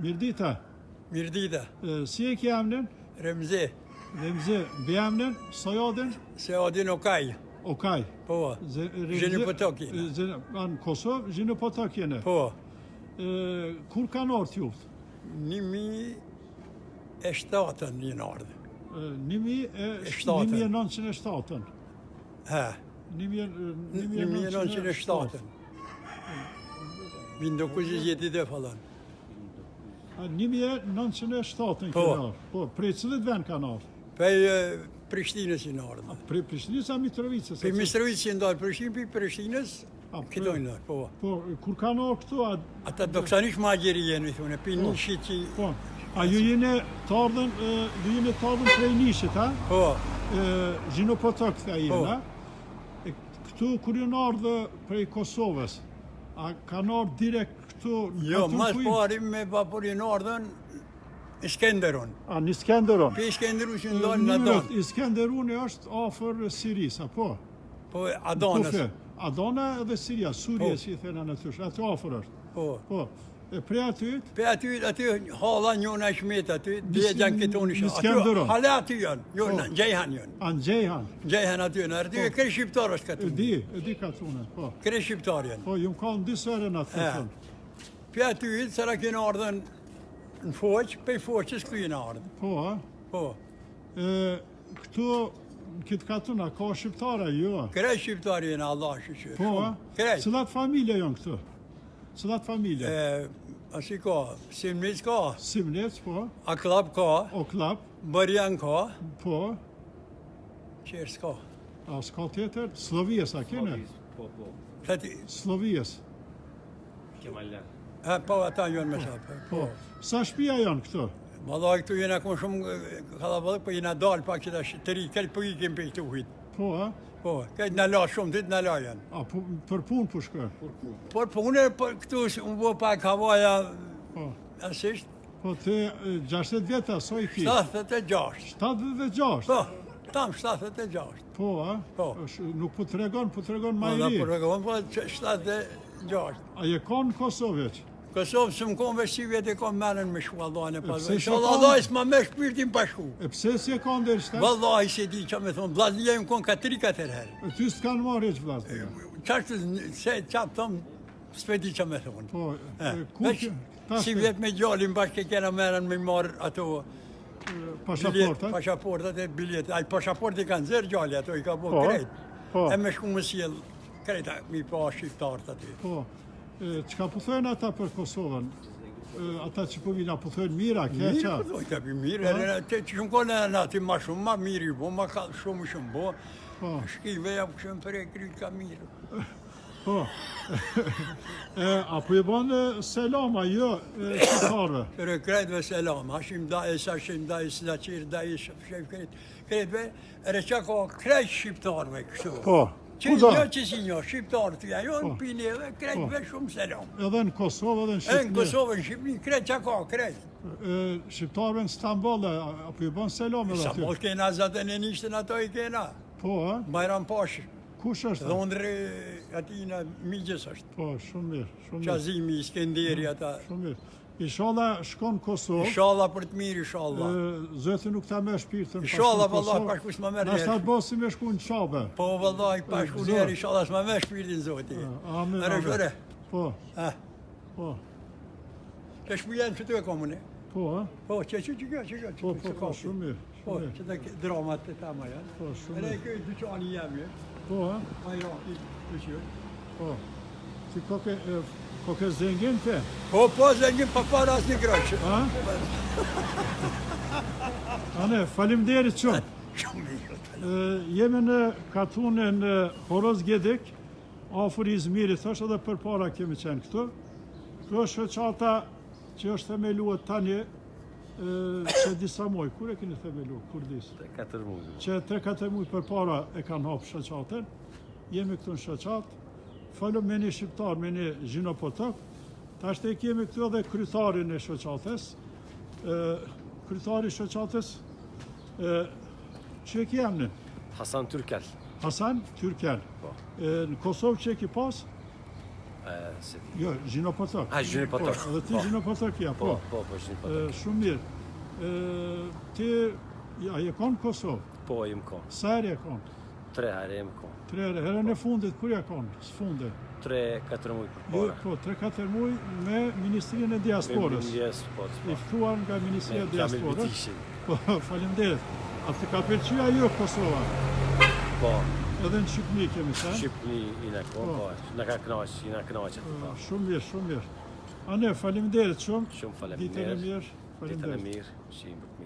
Mirdita. Mirdita. Si e ke emrin? Remzi. Remzi. Beemrin, soyadin? Soyadin Okay. Okay. Po. Gjeni Potok jene. Në Kosovë, Gjeni Potok jene. Po. Kur kanë ardhur juft? 2007 një ardhë. 1907. Ha. 1907. Vindo kuzi dhe falan. 1907 kanë ardhur. Po, prej cilit vend kanë ardhur? Prej Prishtinës i ardhur. Prej Prishtinës a Mitrovicës? Prej Mitrovicës i ndalë Prishtinës, këto i ndalë, po. Po, kur kanë ardhur këtu? Ata doksanish ma gjeri jenë, thune, për nishit që... Po, a ju jene të ardhën prej nishit, ha? Po. Gjeni Potok këta jene, ha? Këtu kur ju në ardhë prej Kosovës, a kanë ardhë direkt këtu... Jo, mas parim me vaporin ardhën Iskenderun. A, në Iskenderun? Për Iskenderun që ndalë në Adan. Iskenderun është afer Siris, po? Po, Adanës. Adana edhe Siria, Surje që i thena në tysh, aty afer është. Po. E prej aty? Aty hala njona shmet aty, dhe gjanë këtoni shë. Iskenderun? Hale aty janë, në Gjejhan janë. A, në Gjejhan? Gjejhan aty janë, aty e kërë shqiptar është këtu. E di katune, po. Kërë shqiptar janë. Po, ju më ka në disë në atë të thënë. Për aty, sëra kënë ardhen në foqë, për foqës këtu jenë ardhen. Po, ha? Po. Këtu, këtë katuna, ka shqiptara, jo? Kërë shqiptar jenë, Allah shqyqyr. Po, ha? Cilat familje janë këtu? Cilat familje? Asi ka, Simnic ka. Simnic, po. Aklap ka. Oklap. Bërjan ka. Po. Qërës ka. A, s'ka tjetër? Slovijes, a kene? Po. Slovijes. Kemallar. Po, ata janë me shapë. Po. Sa shpia janë këtu? Valla, këtu jena kon shumë kalaballik, po jena dalë pak që ta të ri, këtë po ikim për këtu huit. Po, ha? Po, këtë në la shumë, dit në la janë. A, për punë për shkër? Por punë, këtu unë bo pak havaja asisht. Po, të 60 vjeta, so i ki? 76. 76? Po, tam 76. Po, ha? Po. Nuk po të regon ma i ri? Po, të regon, po 76. A je ka në Kosovë që? Kosovë së më konë veç si vjetë e konë menën me shku, Allah në pasë. Allah e s'ma me shpirtin pa shku. E pse si e konë dhe shtë? Wallahi se di që me thonë, vlaznia im konë ka 3-4 herë. E ty s'kanë marrë e që vlaznia? Qashtë se qatë thonë, s'pe di që me thonë. Po, si vjetë me gjallin bashkë kena menën me marrë ato pashaportat e biljetë. Aj pashaporti kanë zërë gjalli, ato i ka bo krejt. E me shku më sjellë krejta mi pa shqiptarët aty. Qka pëthojnë ata për Kosovën? Ata që po vina pëthojnë mira, keqa? Mirë, ka për mirë, që shumë kone në ati ma shumë, ma mirë i bo, ma shumë bo. Shkive jam shumë për e kryt ka mirë. Po. Apo i banë selama, jo, shqiptarve? Për e krejtve selama, shim da e sa shim da e sida qirë, da e shqip krejtve, reqa ka krejt shqiptarve kështu. Po. Që që si një, shqiptarë të jajon, pineve, krejtve shumë selam. Edhe në Kosovë, edhe në Shqipni? Në Kosovë, në Shqipni, krejt që ka, krejt. Shqiptarëve në Stamboll, apo i banë selam edhe aty? Stamboll kena zatën e nishtën ato i kena. Po, ha? Bajram Pash. Kush është? Dhondre ati në Migjës është. Po, shumë mirë. Qazimi, Iskenderi ata. Shumë mirë. Inshallah shkon Kosovë. Inshallah për të mirë, inshallah. Zoti nuk ta me shpirtën. Inshallah, vallahi, pa shku s'ma merë njerë. Nashta bosi me shku në qabe. Po, vallahi, pa shku njerë, inshallah, s'ma me shpirtin, Zoti. Amin, amin. Po. Po. Të shpujen që të e komune? Po, ha? Po, që. Po, shumë mirë. Po, që të dramat të tama janë. Po, shumë mirë. Edhe këj dyqani jemi. Po, ha? Ajo, dyqyr. Po. Ti koke zengin te? Po, zengin pa para asë një graqë. Ha? Ane, falimderit shumë. Jemi në katunën Horoz Gedik, afër Izmirit, është edhe për para kemi qenë këtu. Kjo është shoqata që është themeluar tani që disa muaj. Kur e keni themeluar? Kur disë? 3-4 muaj. Që 3-4 muaj për para e kanë hapë shoqatën. Jemi këtu në shoqatë. Falem me një shqiptar, me një Gjeni Potok. Tashtë e kemi këtu edhe kryetarin e shoqatës. Kryetari i shoqatës, që e ki emnin? Hasan Türkel. Hasan Türkel. Në Kosovë që e ki pas? Se di. Jo, Gjino Potok. Gjino Potok. Po, edhe ti Po. Gjino Potokja, po. Gjino Potok. Shumë mirë. Ti, ja, je konë në Kosovë? Po, jem konë. Sa herë je konë? 3 herë jem konë. 3 herë. Herën e fundit, kur je konë? Së fundet? 3-4 muaj për Jo, para. po, 3-4 muaj me Ministrinë e Diasporës. I ftuar nga Ministria e Diasporës. Po, faleminderit. A të ka pëlqyer ajo Kosova? Po, Edhe në Shqipëni kemi sa? Shqipëni i në konë, po, në ka knaqë, i në knaqët. Shumë mirë, shumë mirë. A ne, faleminderit shumë. Shumë Ditën e faleminderit. mirë. Ditën e Faleminderit. mirë.